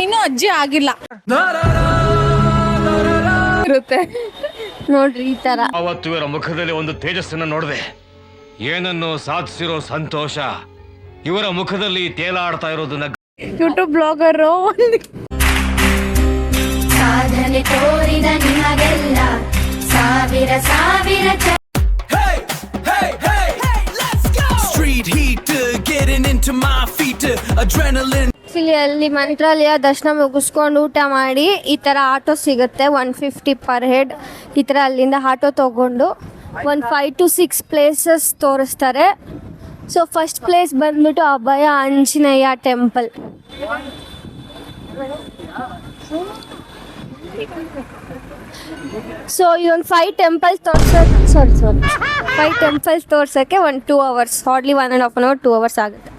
ಇನ್ನು ಅಜ್ಜಿ ಆಗಿಲ್ಲ ಇರುತ್ತೆ ನೋಡ್ರಿ ಈ ತರ. ಅವತ್ತು ಇವರ ಮುಖದಲ್ಲಿ ಒಂದು ತೇಜಸ್ಸನ್ನು ನೋಡಿದೆ. ಏನನ್ನು ಸಾಧಿಸಿರೋ ಸಂತೋಷ ಇವರ ಮುಖದಲ್ಲಿ ತೇಲಾಡ್ತಾ ಇರೋದನ್ನ. ಯೂಟ್ಯೂಬ್ ಬ್ಲಾಗರ್ ಸಾಧನೆ ತೋರಿದ ನಿಮಗೆಲ್ಲ ಸಾವಿರ ಸಾವಿರ Street heat getting into my feet adrenaline. ಅಲ್ಲಿ ಮಂತ್ರಾಲಯ ದರ್ಶನ ಮುಗಿಸ್ಕೊಂಡು ಊಟ ಮಾಡಿ ಈ ಥರ ಆಟೋ ಸಿಗುತ್ತೆ 150 ಪರ್ ಹೆಡ್. ಈ ಥರ ಅಲ್ಲಿಂದ ಆಟೋ ತೊಗೊಂಡು ಒಂದು 5 to 6 ಪ್ಲೇಸಸ್ ತೋರಿಸ್ತಾರೆ. ಸೊ ಫಸ್ಟ್ ಪ್ಲೇಸ್ ಬಂದ್ಬಿಟ್ಟು ಅಭಯ ಆಂಜನೇಯ ಟೆಂಪಲ್. ಸೊ ಇದೊಂದು 5 ಟೆಂಪಲ್ಸ್ ತೋರ್ಸೋಕ್ಕೆ ಒಂದು 2 hours, ಹಾರ್ಡ್ಲಿ 1.5 hour 2 hours ಆಗುತ್ತೆ.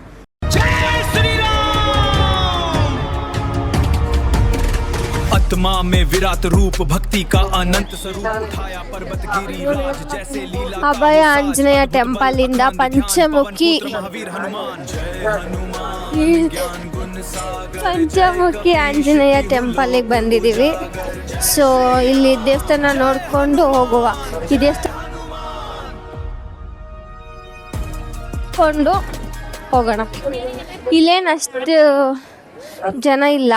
आत्मा में विराट रूप भक्ति का अनंत स्वरूप उठाया पर्वत गिरिराज जैसे लीला. ಅಭಯ ಆಂಜನೇಯ ಟೆಂಪಲ್ ಇಂದ ಪಂಚಮುಖಿ ಆಂಜನೇಯ ಟೆಂಪಲ್ಗೆ ಬಂದಿದ್ದೀವಿ. ಸೊ ಇಲ್ಲಿ ದೇವಸ್ಥಾನ ನೋಡ್ಕೊಂಡು ಹೋಗುವ. ಈ ದೇವಸ್ಥಾನ ಹೋಗೋಣ. ಇಲ್ಲೇನಷ್ಟು ಜನ ಇಲ್ಲ.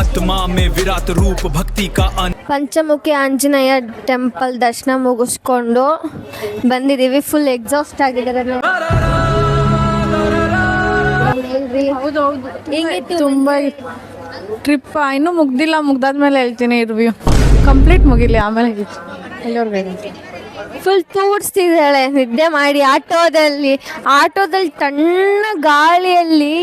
आत्मा में विराट रूप भक्ति का ಪಂಚಮುಖಿ ಆಂಜನೇಯ ಟೆಂಪಲ್ ದರ್ಶನ ಮುಗಿಸ್ಕೊಂಡು ಬಂದಿದ್ದೀವಿ. ಫುಲ್ ಎಕ್ಸಾಸ್ಟ್ ಆಗಿದ್ದಾರೆ. ಹೆಂಗಿತ್ತು ತುಂಬಾ ಟ್ರಿಪ್? ಇನ್ನೂ ಮುಗ್ದಿಲ್ಲ, ಮುಗ್ದಾದ್ಮೇಲೆ ಹೇಳ್ತೀನಿ ರಿವ್ಯೂ. ಕಂಪ್ಲೀಟ್ ಮುಗಿಲಿ ಆಮೇಲೆ ಎಲ್ಲರಿಗೂ ಫುಲ್ ತೂಡ್ಸ್ತಿದ್ದಾಳೆ ನಿದ್ದೆ ಮಾಡಿ. ಆಟೋದಲ್ಲಿ ತಣ್ಣ ಗಾಳಿಯಲ್ಲಿ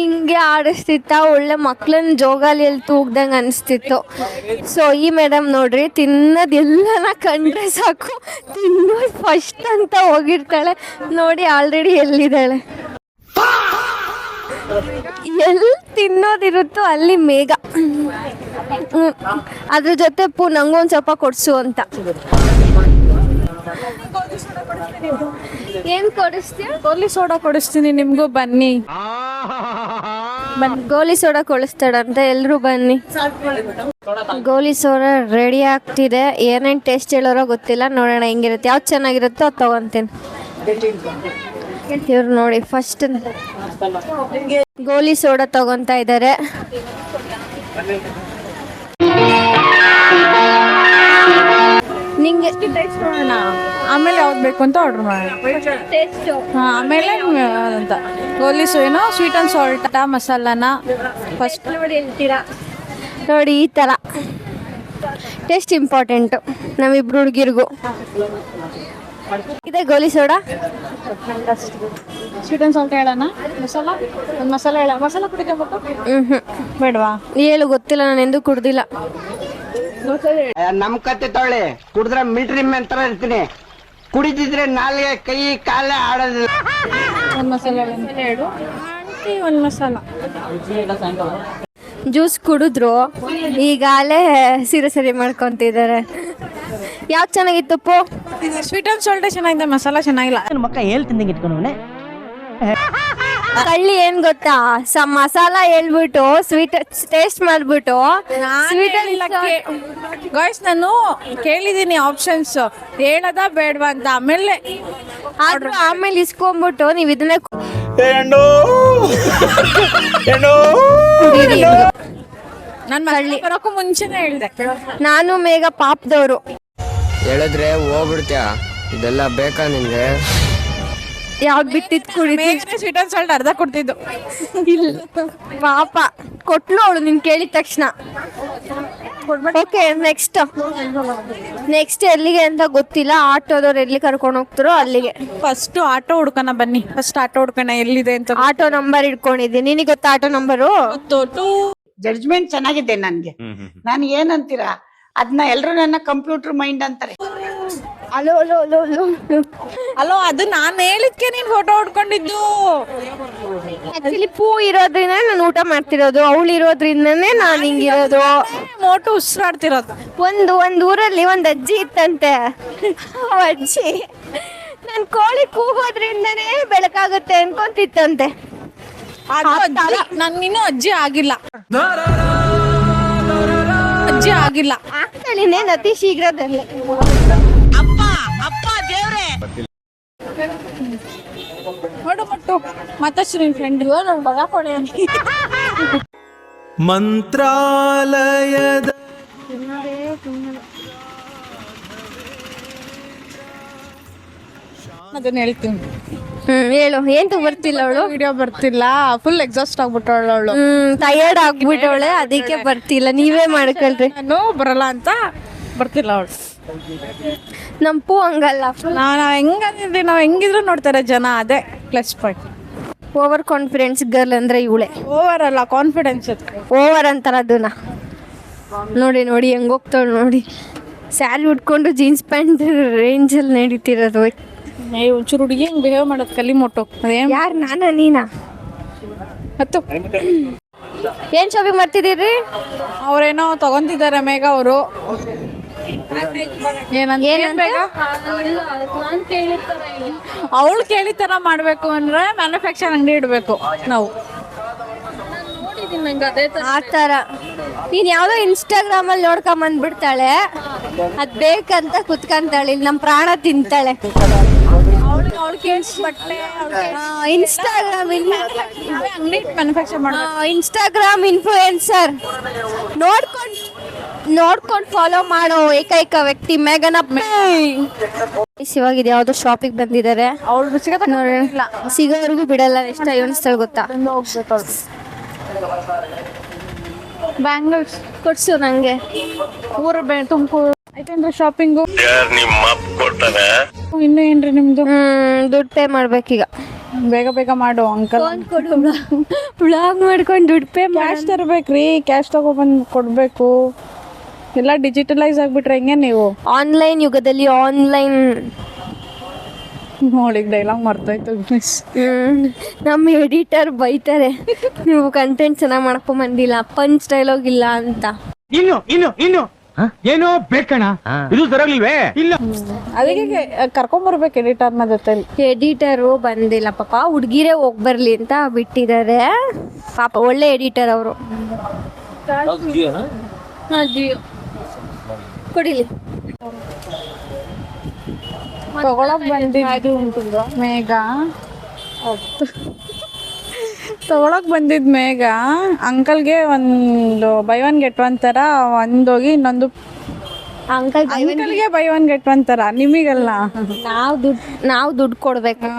ಹಿಂಗೆ ಆಡಿಸ್ತಿತ್ತ. ಒಳ್ಳೆ ಮಕ್ಳನ್ನ ಜೋಗಾಲಿಯಲ್ಲಿ ತೂಗ್ದಂಗೆ ಅನಿಸ್ತಿತ್ತು. ಸೊ ಈ ಮೇಡಮ್ ನೋಡ್ರಿ, ತಿನ್ನೋದೆಲ್ಲನ ಕಂಡ್ರೆ ಸಾಕು ತಿನ್ನೋದು ಫಸ್ಟ್ ಅಂತ ಹೋಗಿರ್ತಾಳೆ. ನೋಡಿ ಆಲ್ರೆಡಿ ಎಲ್ಲಿದ್ದಾಳೆ. ಎಲ್ಲಿ ತಿನ್ನೋದಿರುತ್ತೋ ಅಲ್ಲಿ ಮೇಘ. ಅದ್ರ ಜೊತೆ ನಂಗೊಂದು ಸ್ವಲ್ಪ ಕೊಡ್ಸು ಅಂತ. ಏನ್ ಕೊಡಿಸ್ತೀಯ? ಗೋಲಿ ಸೋಡಾ ಕೊಡಿಸ್ತೀನಿ, ನಿಮ್ಗೂ ಬನ್ನಿ. ಗೋಲಿ ಸೋಡಾ ಕೊಡಿಸ್ತಾಡಂತ, ಎಲ್ರು ಬನ್ನಿ. ಗೋಲಿ ಸೋಡಾ ರೆಡಿ ಆಗ್ತಿದೆ. ಏನೇನು ಟೇಸ್ಟ್ ಹೇಳೋರೋ ಗೊತ್ತಿಲ್ಲ, ನೋಡೋಣ ಹೆಂಗಿರುತ್ತೆ. ಯಾವ್ದು ಚೆನ್ನಾಗಿರುತ್ತೋ ಅದು ತಗೊಂತೀನಿ. ಇವ್ರು ನೋಡಿ ಫಸ್ಟ್ ಗೋಲಿ ಸೋಡಾ ತಗೊಂತಾ ಇದ್ದಾರೆ. ನಿಂಗೆ ಎಷ್ಟು ಟೇಸ್ಟ್ ನೋಡೋಣ, ಆಮೇಲೆ ಯಾವ್ದು ಬೇಕು ಅಂತ ಆರ್ಡರ್ ಮಾಡೋಣ. ಆಮೇಲೆ ಅಂತ ಗೋಲಿ ಏನೋ ಸ್ವೀಟ್ ಆ್ಯಂಡ್ ಸಾಲ್ಟ್ ಮಸಾಲಾನ ಫಸ್ಟ್ ನೋಡಿ ಈ ಥರ ಟೇಸ್ಟ್ ಇಂಪಾರ್ಟೆಂಟು ನಮ್ಮಿಬ್ರು ಹುಡುಗಿರಿಗೂ. ಇದೆ ಗೋಲಿ ಸೋಡಾ. ಸ್ವೀಟ್ ಆ್ಯಂಡ್ ಸಾಲ್ಟ್ ಹೇಳೋಣ. ಒಂದು ಮಸಾಲ ಹೇಳ. ಮಸಾಲ ಕುಡಿಕೋಬೇಕು ಬೇಡವಾ? ಹೇಳು, ಗೊತ್ತಿಲ್ಲ, ನಾನು ಎಂದೂ ಕುಡ್ದಿಲ್ಲ. ನಮ್ ಕತ್ತೆ ತೊಳೆ ಕುಡಿದ್ರೆ ಮಿಲ್ಟ್ರಿ ಮ್ಯಾನ್ ತರ ಇರ್ತೀನಿ. ಕುಡಿದಿದ್ರೆ ನಾಲ್ಗೆ ಕೈ ಕಾಲೇ ಆಡೋದಿಲ್ಲ. ಒಂದು ಮಸಾಲ ಹೇಳು. ಒಂದು ಮಸಾಲ ಜ್ಯೂಸ್ ಕುಡಿದ್ರು, ಈಗಾಲೇ ಸೀರೆ ಮಾಡ್ಕೊಂತಿದ್ದಾರೆ. ಯಾವ್ದು ಚೆನ್ನಾಗಿತ್ತು ಪೋ? ಸ್ವೀಟ್ ಆ್ಯಂಡ್ ಸಾಲ್ಟ್ ಚೆನ್ನಾಗಿದೆ, ಮಸಾಲ ಚೆನ್ನಾಗಿಲ್ಲ. ಮಕ್ಕ ಹೇಳ್ತಿದ್ದಂಗೆ ಇಟ್ಕೊಂಡು ಕಳ್ಳಿ ಏನ್ ಗೊತ್ತಾ, ಮಸಾಲ ಹೇಳ್ಬಿಟ್ಟು ಸ್ವೀಟ್ ಟೇಸ್ಟ್ ಮಾಡ್ಬಿಟ್ಟು ಗಾಯ್ಸ್ ನಾನು ಕೇಳಿದೀನಿ ಆಪ್ಷನ್ಸ್ ಹೇಳದ ಬೇಡವಾ ಅಂತ. ಆಮೇಲೆ ಇಸ್ಕೊಂಡ್ಬಿಟ್ಟು ನೀವ್ ಇದನ್ನೇ ನಾನು ಬರೋಕ್ಕೂ ಮುಂಚೆನೆ ಹೇಳಿದೆ. ನಾನು ಮೇಘ ಪಾಪದವರು. ಹೇಳಿದ್ರೆ ಹೋಗ್ಬಿಡ್ತೀಯ, ಇದೆಲ್ಲ ಬೇಕಾ ನಿನ್ಗೆ? ಯಾವ್ದು ಬಿಟ್ಟಿತ್ತು ಕುಡಿತೀನಿ. ಸ್ವೀಟ್ ಆ್ಯಂಡ್ ಸಾಲ್ಟ್ ಅರ್ಧ ಕೊಡ್ತಿದ್ದು. ಇಲ್ಲ ಪಾಪ ಕೊಟ್ಲು ಅವಳು ನೀನ್ ಕೇಳಿದ ತಕ್ಷಣ. ಓಕೆ, ನೆಕ್ಸ್ಟ್ ಎಲ್ಲಿಗೆ ಅಂತ ಗೊತ್ತಿಲ್ಲ. ಆಟೋದವ್ರು ಎಲ್ಲಿ ಕರ್ಕೊಂಡು ಹೋಗ್ತಾರೋ ಅಲ್ಲಿಗೆ. ಫಸ್ಟ್ ಆಟೋ ಹುಡ್ಕೋಣ ಬನ್ನಿ. ಫಸ್ಟ್ ಆಟೋ ಹುಡ್ಕೋಣ ಎಲ್ಲಿದೆ ಅಂತ. ಆಟೋ ನಂಬರ್ ಇಟ್ಕೊಂಡಿದ್ದೀನಿ. ನಿನಗೆ ಗೊತ್ತಾ ಆಟೋ ನಂಬರು? ಜಡ್ಜ್ಮೆಂಟ್ ಚೆನ್ನಾಗಿದೆ ನನ್ಗೆ. ನಾನು ಏನಂತೀರಾ ಅದನ್ನ ಎಲ್ರು ನನ್ನ ಕಂಪ್ಯೂಟರ್ ಮೈಂಡ್ ಅಂತಾರೆ. Hello hello hello hello hello ಅದು ನಾನು ಹೇಳಿದ್ಕೆ ನೀನ್ ಫೋಟೋ ಹೊಡ್ಕೊಂಡಿದ್ದು. ಆಕ್ಚುಲಿ ಪೂ ಇರೋದ್ರಿಂದ ನಾನು ಊಟ ಮಾಡ್ತಿರೋದು, ಅವಳು ಇರೋದ್ರಿಂದನೇ ನಾನು ಹಿಂಗಿರೋದು. ಮೋಟು ಉಸಿರಾಡ್ತಿರೋದು. ಒಂದು ಊರಲ್ಲಿ ಒಂದು ಅಜ್ಜಿ ಇತ್ತಂತೆ. ಆ ಅಜ್ಜಿ ನಾನು ಕೋಳಿ ಕೂಗೋದ್ರಿಂದನೇ ಬೆಳಕಾಗುತ್ತೆ ಅನ್ಕೊಂತಿತ್ತಂತೆ. ನನ್ ಇನ್ನೂ ಅಜ್ಜಿ ಆಗಿಲ್ಲ. ಅಜ್ಜಿ ಆಗಿಲ್ಲ. ಆಗ್ತಾಳಿನೇನು ಅತಿ ಶೀಘ್ರದಲ್ಲಿ. ನೋಡು ಮಟ್ಟು ಮತ್ತಷ್ಟು ನಿನ್ ಫ್ರೆಂಡ್ ನನ್ ಬಗ ಕೊಡೆ ಅಂತ. ಮಂತ್ರಾಲಯದ ಅದನ್ನ ಹೇಳ್ತೀನಿ. ಹೇಳು. ಏನು ಬರ್ತಿಲ್ಲ ಅವಳು, ವಿಡಿಯೋ ಬರ್ತಿಲ್ಲ, ಫುಲ್ ಎಕ್ಸಾಸ್ಟ್ ಆಗ್ಬಿಟ್ಟವಳು ಅವಳು. ಟಯರ್ಡ್ ಆಗ್ಬಿಟ್ಟವಳೆ, ಅದಕ್ಕೆ ಬರ್ತಿಲ್ಲ. ನೀವೇ ಮಾಡ್ಕೊಳ್ರಿ. ನಾನು ಬರಲ್ಲ ಅಂತ ಬರ್ತಿಲ್ಲ ಅವಳು. ನಮ್ಮ ಪೂ ಹಂಗಲ್ಲ, ನಾವ್ ಹೆಂಗಿದ್ರು ನೋಡ್ತಾರೆ ಜನ, ಅದೇ plus point. Over confidence girl ಅಂದ್ರೆ ಇವಳೆ. ಓವರ್ ಅಲ್ಲ, ಕಾನ್ಫಿಡೆನ್ಸ್ ಇತ್ತು. ಓವರ್ ಅಂತಾರ ಅದನ್ನ. ನೋಡಿ ನೋಡಿ ಹೆಂಗ್ ಹೋಗ್ತಾಳು ನೋಡಿ, ಸ್ಯಾರಿ ಉಟ್ಕೊಂಡು ಜೀನ್ಸ್ ಪ್ಯಾಂಟ್ ರೇಂಜಲ್ಲಿ ನಡೀತಿರೋದು. ಒಂಚೂರು ಹುಡುಗಿ ಹಿಂಗ್ ಬಿಹೇವ್ ಮಾಡೋದು ಕಲಿ ಮೊಟ್ಟು. ಯಾರು, ನಾನಾ ನೀನಾ? ಹತ್ತು ಏನ್ ಶಾಪಿಂಗ್ ಮಾಡ್ತಿದ್ದೀರಿ? ಅವ್ರೇನೋ ತಗೊಂತಿದ್ದಾರೆ ಮೇಘ ಅವರು. ಅವಳು ಕೇಳಿತರ ಮಾಡ್ಬೇಕು ಅಂದ್ರೆ ಮ್ಯಾನುಫ್ಯಾಕ್ಚರ್ ಅಂಗಡಿ ಇಡ್ಬೇಕು ನಾವು. ಆ ಥರ ನೀನು ಯಾವುದೋ ಇನ್ಸ್ಟಾಗ್ರಾಮಲ್ಲಿ ನೋಡ್ಕೊಂಬಂದ್ಬಿಡ್ತಾಳೆ, ಅದು ಬೇಕಂತ ಕುತ್ಕೊಂತಾಳೆ, ಇಲ್ಲಿ ನಮ್ಮ ಪ್ರಾಣ ತಿಂತಾಳೆ. ಇನ್ಸ್ಟಾಗ್ರಾಮ್ ಇನ್ಸ್ಟಾಗ್ರಾಮ್ ಇನ್ಫ್ಲೂಯೆನ್ಸರ್ ನೋಡ್ಕೊಂಡು ಫಾಲೋ ಮಾಡೋ ಏಕೈಕ ವ್ಯಕ್ತಿ ಮೇಘನ. ಇವಾಗ ಇದು ಯಾವುದೋ ಶಾಪಿಗೆ ಬಂದಿದ್ದಾರೆ. ಅವಳು ಸಿಗೋವರೆಗೂ ಬಿಡಲ್ಲ. ಎಷ್ಟು ಅನಿಸ್ತಾಳೆ ಗೊತ್ತಾ? ಬ್ಯಾಂಗಲ್ಸ್ ಕೊಡ್ಸು ನಂಗೆ. ಊರು ತುಮಕೂರು ಆಯ್ತೇನ್ರಿ ಶಾಪಿಂಗು? ಇನ್ನು ಏನ್ರಿ ನಿಮ್ದು? ದುಡ್ಡು ಪೇ ಮಾಡ್ಬೇಕೀಗ. ಬೇಗ ಬೇಗ ಮಾಡು ಅಂಕಲ್. ಬ್ಲಾಗ್ ಮಾಡ್ಕೊಂಡು ದುಡ್ಡು ಪೇ ಕ್ಯಾಶ್ ತರ್ಬೇಕ್ರಿ, ಕ್ಯಾಶ್ ತಗೊಬಂದು ಕೊಡ್ಬೇಕು. ಎಲ್ಲ ಡಿಜಿಟಲೈಸ್ ಆಗ್ಬಿಟ್ರೆ ಹೆಂಗೆ ನೀವು? ಆನ್ಲೈನ್ ಯುಗದಲ್ಲಿ ಆನ್ಲೈನ್ ನೋಡಿ ಡೈಲಾಗ್ ಮರ್ತೋಯ್ತು. ನಮ್ಮ ಎಡಿಟರ್ ಬೈತಾರೆ, ನೀವು ಕಂಟೆಂಟ್ ಚೆನ್ನಾಗಿ ಮಾಡ್ಕೊಂಡ್ ಬಂದಿಲ್ಲ, ಪಂಚ್ ಡೈಲಾಗ್ ಇಲ್ಲ ಅಂತ. ಇನ್ನು ಏನೋ ಬೇಕಣ, ಇದು ಸರಿಯಾಗಿಲ್ವೇ? ಇಲ್ಲ ಅದಕ್ಕೆ ಕರ್ಕೊಂಬರ್ಬೇಕು ಎಡಿಟರ್ನ ಜೊತೆಲಿ. ಎಡಿಟರು ಬಂದಿಲ್ಲ ಪಾಪ, ಹುಡ್ಗಿರೇ ಹೋಗ್ ಬರ್ಲಿ ಅಂತ ಬಿಟ್ಟಿದ್ದಾರೆ ಪಾಪ. ಒಳ್ಳೆ ಎಡಿಟರ್ ಅವರು. ಕೊಡಿಲಿ. ತಗೊಳಕ್ ಬಂದಿದ್ದು ಮೇಘ, ತಗೊಳಕ್ ಬಂದಿದ್ ಮೇಘ ಅಂಕಲ್ಗೆ ಒಂದು ಬೈ ಒನ್ ಗೆಟ್ ಒನ್ ತರ ಒಂದೋಗಿ ಇನ್ನೊಂದು ಅಂಕಲ್ಗೆ ಬೈ ಒನ್ ಗೆಟ್ ಒನ್ ತರ, ನಿಮಗಲ್ಲ. ನಾವು ದುಡ್ಡು ಕೊಡ್ಬೇಕು.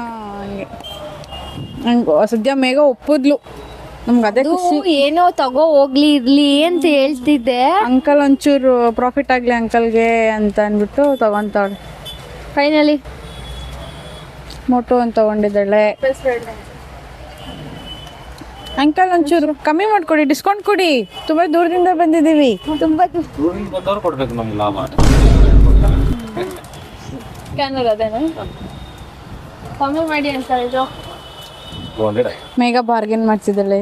ಸದ್ಯ ಮೇಘ ಒಪ್ಪುದ್ಲು, ನಮ್ಗೆ ಅದೇ ಖುಷಿ. ಏನೋ ತಗೋ ಹೋಗ್ಲಿ ಇರ್ಲಿ ಅಂತ ಹೇಳ್ತಿದ್ದೆ. ಅಂಕಲ್ ಒಂಚೂರು ಪ್ರಾಫಿಟ್ ಆಗ್ಲಿ ಅಂಕಲ್ಗೆ ಅಂತ ಅಂದ್ಬಿಟ್ಟು ತಗೊಂತಾಳೆ. ಫೈನಲಿ ಮೋಟು ಅಂತ ತಗೊಂಡಿದ್ದಾಳೆ. ಅಂಕಲ್ ಒಂಚೂರು ಕಮ್ಮಿ ಮಾಡ್ಕೊಡಿ, ಡಿಸ್ಕೌಂಟ್ ಕೊಡಿ, ತುಂಬಾ ದೂರದಿಂದ ಬಂದಿದ್ದೀವಿ. ತುಂಬಾ ಕಮ್ಮಿ ಮಾಡಿ ಅಂತ ಹೇಳಿದ್ರು. ಮೇಘ ಬಾರ್ಗೇನ್ ಮಾಡ್ತಿದ್ದಾಳೆ.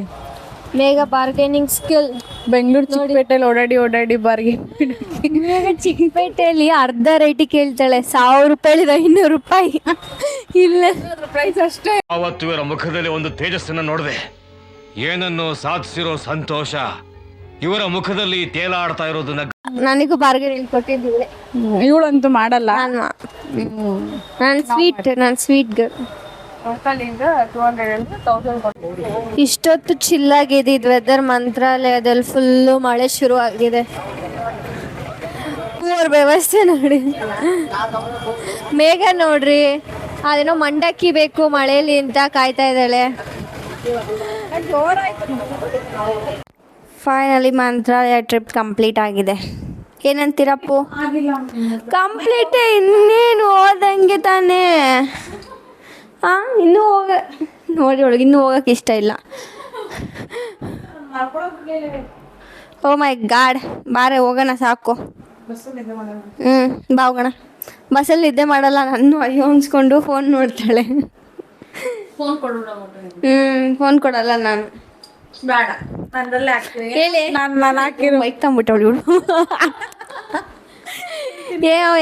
ಮೇಘ ಬಾರ್ಗೇನಿಂಗ್ ಸ್ಕಿಲ್. ಬೆಂಗಳೂರು ಚಿಕ್ಕಪೇಟೆಯಲ್ಲಿ ಓಡಾಡಿ ಬಾರ್ಗೇನ್. ಚಿಕ್ಕಪೇಟೆಯಲ್ಲಿ ಅರ್ಧ ರೇಟಿಗೆ ಕೇಳ್ತಾಳೆ, 1000 ರೂಪಾಯಿ 500 ರೂಪಾಯಿ ಇಲ್ಲ ಪ್ರೈಸ್ ಅಷ್ಟೇ. ಅವತ್ತು ಇವರ ಮುಖದಲ್ಲಿ ಒಂದು ತೇಜಸ್ಸನ್ನು ನೋಡಿದೆ. ಏನನ್ನು ಸಾಧಿಸಿರೋ ಸಂತೋಷ ಇವರ ಮುಖದಲ್ಲಿ ತೇಲಾಡ್ತಾ ಇರೋದನ್ನ. ನನಗೂ ಬಾರ್ಗೇನ್ ಹೇಳ್ಕೊಟ್ಟಿದ್ದಿಲ್ಲ. ಇವಳಂತೂ ಮಾಡಲ್ಲ. ನಾನು ಸ್ವೀಟ್ ಗರ್ಲ್. ಇಷ್ಟೊತ್ತು ಚಿಲ್ಲಾಗಿದ್ದು ವೆದರ್. ಮಂತ್ರಾಲಯದಲ್ಲಿ ಫುಲ್ಲು ಮಳೆ ಶುರು ಆಗಿದೆ. ವ್ಯವಸ್ಥೆ ನೋಡಿ. ಮೇಘ ನೋಡ್ರಿ, ಅದೇನೋ ಮಂಡಕ್ಕಿ ಬೇಕು ಮಳೆಯಲ್ಲಿ ಅಂತ ಕಾಯ್ತಾ ಇದ್ದಾಳೆ. ಫೈನಲಿ ಮಂತ್ರಾಲಯ ಟ್ರಿಪ್ ಕಂಪ್ಲೀಟ್ ಆಗಿದೆ. ಏನಂತೀರಪ್ಪು? ಕಂಪ್ಲೀಟ್. ಇನ್ನೇನು ಹೋದಂಗೆ ತಾನೇ. ಇನ್ನೂ ನೋಡಿ ಒಳಗೆ ಇನ್ನೂ ಹೋಗಕ್ಕೆ ಇಷ್ಟ ಇಲ್ಲ. ಓ ಮೈ ಗಾಡ್, ಬಾರೆ ಹೋಗೋಣ ಸಾಕು. ಬಾವುಗಣ ಬಸ್ಸಲ್ಲಿ ನಿದ್ದೆ ಮಾಡಲ್ಲ ನಾನು ಅಯ್ಯೋ ಅನ್ಸ್ಕೊಂಡು ಫೋನ್ ನೋಡ್ತಾಳೆ. ಫೋನ್ ಕೊಡಲ್ಲ ನಾನು. ಬೇಡ ನಂದ್ರಲ್ಲೇ ಹಾಕ್ತೀನಿ. ಹೇಳಿ ನಾನು ಹಾಕಿರೋ ಮೈಕ್ ತಂಬಿಟ್ಟವಳು ಇವಳು.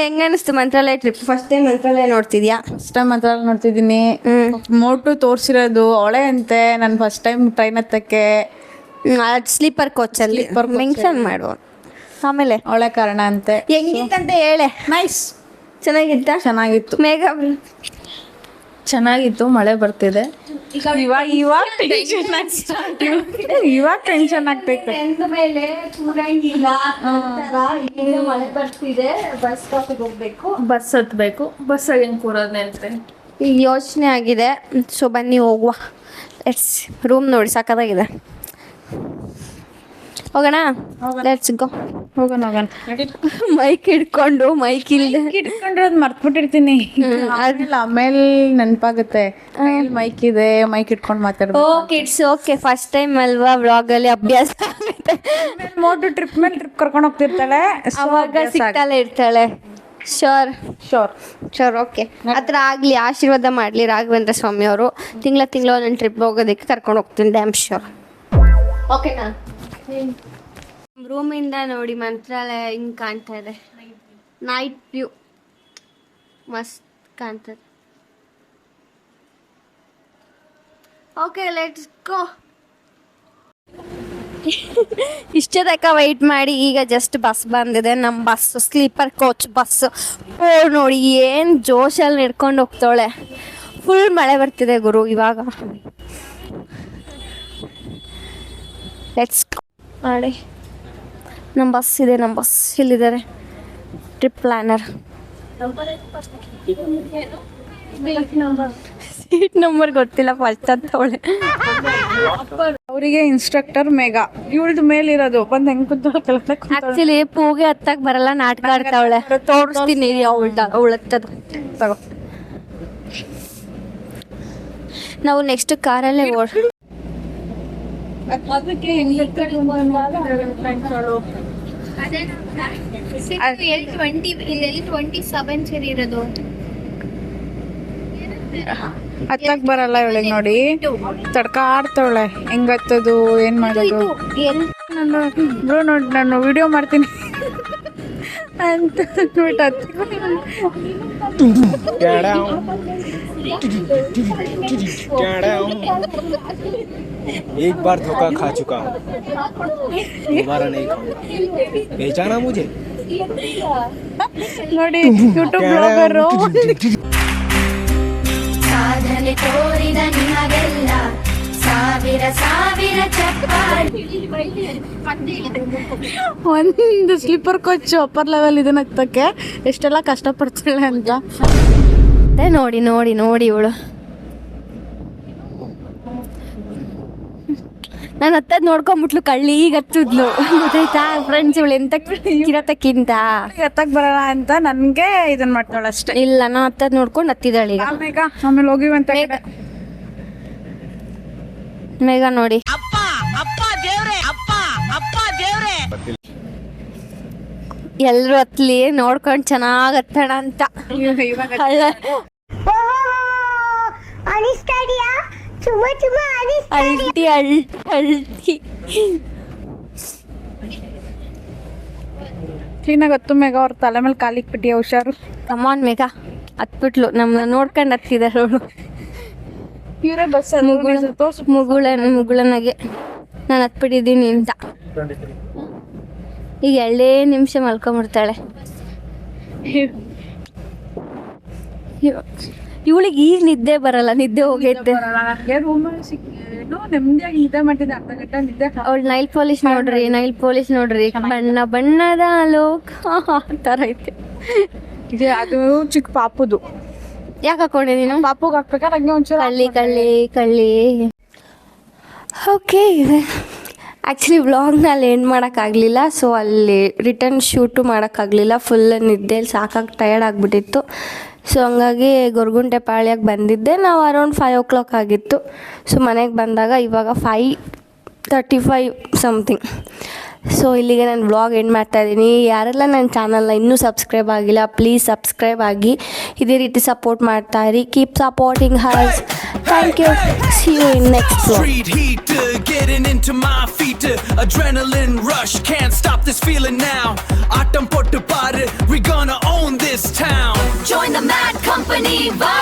ಹೆಂಗ ಅನಿಸ್ತು ಮಂತ್ರಾಲಯ ಟ್ರಿಪ್? ಫಸ್ಟ್ ಟೈಮ್ ಮಂತ್ರಾಲಯ ನೋಡ್ತಿದ್ಯಾ? ಫಸ್ಟ್ ಟೈಮ್ ಮಾತ್ರ ನೋಡ್ತಿದ್ದೀನಿ. ಮೋಟು ತೋರಿಸಿರೋದು ಅವಳೆ ಅಂತೆ. ನಾನು ಫಸ್ಟ್ ಟೈಮ್ ಟ್ರೈನ್ ಹತ್ತಕ್ಕೆ ಸ್ಲೀಪರ್ ಕೋಚಲ್ಲಿ ಮೆನ್ಷನ್ ಮಾಡುವ. ಆಮೇಲೆ ಅವಳೆ ಕಾರಣ ಅಂತೆ. ಹೆಂಗಿತ್ತಂತ ಹೇಳೆ. ನೈಸ್, ಚೆನ್ನಾಗಿತ್ತು. ಮೇಘ ಚೆನ್ನಾಗಿತ್ತು. ಮಳೆ ಬರ್ತಿದೆ. ಇವಾಗ ಟೆನ್ಷನ್ ಆಗ್ತೈತೆ. ಮೇಲೆ ಕೂರಂಗಿಲ್ಲ, ಮಳೆ ಬರ್ತಿದೆ, ಬಸ್ ಸ್ಟಾಪಿಗೆ ಹೋಗ್ಬೇಕು, ಬಸ್ ಹತ್ಬೇಕು. ಬಸ್ ಹೆಂಗ್ ಕೂರೋದೇ ಅಂತ ಈಗ ಯೋಚನೆ ಆಗಿದೆ. ಸೊ ಬನ್ನಿ ಹೋಗುವ. ಲೆಟ್ಸ್ ರೂಮ್ ನೋಡಿ ಸಾಕಾಗಿದೆ. ಹೋಗೋಣ, ಲೆಟ್ಸ್ ಗೋ. ಹೋಗೋಣ. ಮೈಕ್ ಹಿಡ್ಕೊಂಡು ಮೈಕ್ ಇಲ್ದೆ ಇಟ್ಕೊಂಡಿರೋದು ಮರ್ತ್ಬಿಟ್ಟಿರ್ತೀನಿ. ಆಮೇಲೆ ನೆನಪಾಗುತ್ತೆ ಮೈಕ್ ಇದೆ, ಮೈಕ್ ಇಟ್ಕೊಂಡು ಮಾತಾಡ್ಬೇಕು. Okay, it's okay. First time ಅಲ್ವಾ ವ್ಲಾಗ್ ಅಲ್ಲಿ ಅಭ್ಯಾಸ ಆಗುತ್ತೆ. ಮೋಟು ಟ್ರಿಪ್ ಮೇಲೆ ಟ್ರಿಪ್ ಕರ್ಕೊಂಡು ಹೋಗ್ತಿರ್ತಾಳೆ, ಅವಾಗ ಸಿಗ್ತಾಳೆ ಇರ್ತಾಳೆ. Sure okay. ಆ ಥರ ಆಗಲಿ, ಆಶೀರ್ವಾದ ಮಾಡಲಿ ರಾಘವೇಂದ್ರ ಸ್ವಾಮಿ ಅವರು. ತಿಂಗಳ ಒಂದೊಂದು ಟ್ರಿಪ್ ಹೋಗೋದಕ್ಕೆ ಕರ್ಕೊಂಡು ಹೋಗ್ತೀನಿ, ಡ್ಯಾಮ್ ಶೋರ್. ಓಕೆನಾ? ರೂಮಿಂದ ನೋಡಿ ಮಂತ್ರಾಲಯ ಹಿಂಗೆ ಕಾಣ್ತಾ ಇದೆ. ನೈಟ್ ವ್ಯೂ ಮಸ್ತ್ ಕಾಣ್ತದೆ. Okay, let's go. ಇಷ್ಟೇ ತನಕ ವೆಯ್ಟ್ ಮಾಡಿ ಈಗ ಜಸ್ಟ್ ಬಸ್ ಬಂದಿದೆ. ನಮ್ಮ ಬಸ್ ಸ್ಲೀಪರ್ ಕೋಚ್ ಬಸ್. ಓ ನೋಡಿ ಏನು ಜೋಶಲ್ಲಿ ನಡ್ಕೊಂಡು ಹೋಗ್ತಾಳೆ. ಫುಲ್ ಮಳೆ ಬರ್ತಿದೆ ಗುರು ಇವಾಗ. ಲೆಟ್ಸ್ ಮಾಡಿ. ನಮ್ಮ ಬಸ್ ಇದೆ, ನಮ್ಮ ಬಸ್ ಇಲ್ಲಿದ್ದಾರೆ. Trip planner. ಸೀಟ್ ನಂಬರ್ ಗೊತ್ತಿಲ್ಲ, ಫಸ್ಟ್ ಅಂತವಳೆ. ಅವರಿಗೆ ಇನ್ಸ್ಟ್ರಕ್ಟರ್ ಮೇಘ, ಇವಳ್ದು ಮೇಲಿರೋದು ಬಂದು ಹೆಂಗ್ ಕೂತ್ಕೊಳ್ಳ. ಆಕ್ಚುಲಿ ಪೂಗೆ ಹತ್ತಕ್ ಬರಲ್ಲ, ನಾಟಕ ಆಡ್ತಾವಳೆ. ತೋರಿಸ್ತೀನಿ ಅವಳತ್ತದು. ತಗೋ. ನಾವು ನೆಕ್ಸ್ಟ್ ಕಾರಲ್ಲೇ ಅದಕ್ಕೆ ಹತ್ತಕ್ ಬರಲ್ಲ ಇವಳಿಗೆ. ನೋಡಿ ತಡ್ಕಾಡ್ತಾವಳೆ, ಹೆಂಗ್ ಹತ್ತದು, ಏನ್ ಮಾಡೋದು. ಬ್ರೋ ನೋಡಿ, ನಾನು ವಿಡಿಯೋ ಮಾಡ್ತೀನಿ ಅಂತ एक बार धोखा खा चुका हूँ, दोबारा नहीं खाऊंगा। पहचाना मुझे? ನೋಡಿ ಯೂಟ್ಯೂಬ್ ಬ್ಲಾಗರು. ಸಾಧನೆ ತೋರಿದ ನಿಮಗೆಲ್ಲ ಸಾವಿರ ಸಾವಿರ ಚಪ್ಪಾಳೆ. ಒಂದು ಸ್ಲೀಪರ್ ಕೋಚ್ ಅಪ್ಪರ್ ಲೆವೆಲ್ ಇದನ್ನ ಹತ್ತಕ್ಕೆ ಎಷ್ಟೆಲ್ಲ ಕಷ್ಟಪಡ್ತಾಳೆ ಅಂತ. ನೋಡಿ ನೋಡಿ ನೋಡಿ ಇವಳು. ನಾನು ಹತ್ತದ್ ನೋಡ್ಕೊಂಬಿಟ್ಲು, ಕಳ್ಳಿ ಈಗ ಹತ್ತಿದ್ಲು. ಗೊತ್ತಾಯ್ತಾ ಫ್ರೆಂಡ್ಸ್? ಇವಳು ಎಂತ ಕಿರತಕ್ಕಿಂತ ಹತ್ತಕ್ ಬರಲ್ಲ ಅಂತ ನನ್ಗೆ ಇದನ್ ಮಾಡ್ತಾಳೆ ಅಷ್ಟೇ. ಇಲ್ಲ, ನಾನು ಹತ್ತದ್ ನೋಡ್ಕೊಂಡು ಹತ್ತಿದ್ದಾಳೆ ಈಗ. ಆಮೇಲೆ ಹೋಗಿವಂತ ಮೇಘ ನೋಡಿ. ಎಲ್ರು ಹತ್ಲಿ ನೋಡ್ಕೊಂಡು ಚೆನ್ನಾಗ್ ಹತ್ತಣ ಅಂತ. ಅಲ್ಟಿ ಅಲ್ಟಿ ಕ್ಲೀನಾಗಿ ಹತ್ತು. ಮೇಘ ಅವ್ರ ತಲೆ ಮೇಲೆ ಕಾಲಿಗೆ ಬಿಟ್ಟಿ, ಹುಷಾರು. ಕಮಾನ್ ಮೇಘ. ಹತ್ಬಿಟ್ಲು, ನಮ್ಮನ್ನ ನೋಡ್ಕೊಂಡು ಹತ್ತಿದಾರೆ ಅವಳು. ಇವರೇ ಬಸ್ ಮುಗುಳನಾಗೆ ನಾನು ಹತ್ಬಿಟ್ಟಿದ್ದೀನಿ ಅಂತ. ಈಗ 2 ನಿಮಿಷ ಮಲ್ಕೊಂಬಿಡ್ತಾಳೆ. ಇವಳಿಗೆ ಈಗ ನಿದ್ದೆ ಬರಲ್ಲ, ನಿದ್ದೆ ಹೋಗೈತೆ. ನೆಮ್ಮದಿಯಾಗಿ ನಿದ್ದೆ ಮಾಡ್ತಿದ್ದೆ, ಅರ್ಧ ಗಂಟೆ ನಿದ್ದೆ. ಅವಳು ನೈಲ್ ಪಾಲಿಶ್ ನೋಡ್ರಿ, ಬಣ್ಣ ಬಣ್ಣದ ಲೋಕ ಥರ ಐತೆ. ಅದು ಚಿಕ್ಕ ಪಾಪುದು. ಯಾಕೆ ಹಾಕೊಂಡೆ ನೀನು? ಪಾಪುಗೆ ಹಾಕ್ಬೇಕಾದ್ರೆ ಹಂಗೆ ಒಂಚೂರು ಕಳ್ಳಿ. ಓಕೆ, ಆ್ಯಕ್ಚುಲಿ ವ್ಲಾಗ್ನಲ್ಲಿ ಎಂಡ್ ಮಾಡೋಕ್ಕಾಗಲಿಲ್ಲ. ಸೊ ಅಲ್ಲಿ ರಿಟರ್ನ್ ಶೂಟು ಮಾಡೋಕ್ಕಾಗಲಿಲ್ಲ. ಫುಲ್ ನಿದ್ದೆಯಲ್ಲಿ ಸಾಕಾಗಿ ಟಯರ್ಡ್ ಆಗಿಬಿಟ್ಟಿತ್ತು. ಸೊ ಹಂಗಾಗಿ ಗೊರಗುಂಟೆ ಪಾಳ್ಯಕ್ಕೆ ಬಂದಿದ್ದೆ. ನಾವು ಅರೌಂಡ್ 5 o'clock ಆಗಿತ್ತು. ಸೊ ಮನೆಗೆ ಬಂದಾಗ ಇವಾಗ 5:35 ಸಮಥಿಂಗ್. ಸೊ ಇಲ್ಲಿಗೆ ನಾನು ವ್ಲಾಗ್ ಎಂಡ್ ಮಾಡ್ತಾ ಇದ್ದೀನಿ. ಯಾರೆಲ್ಲ ನನ್ನ ಚಾನಲ್ನ ಇನ್ನೂ ಸಬ್ಸ್ಕ್ರೈಬ್ ಆಗಿಲ್ಲ, ಪ್ಲೀಸ್ ಸಬ್ಸ್ಕ್ರೈಬ್ ಆಗಿ ಇದೇ ರೀತಿ ಸಪೋರ್ಟ್ ಮಾಡ್ತಾ ಇರಿ. Keep supporting us. Thank you. See you in next vlog. Street heater, getting into my feet. Adrenaline rush, can't stop this feeling now. Aatam pottu paaru, we gonna own this town. Join the mad company, vibe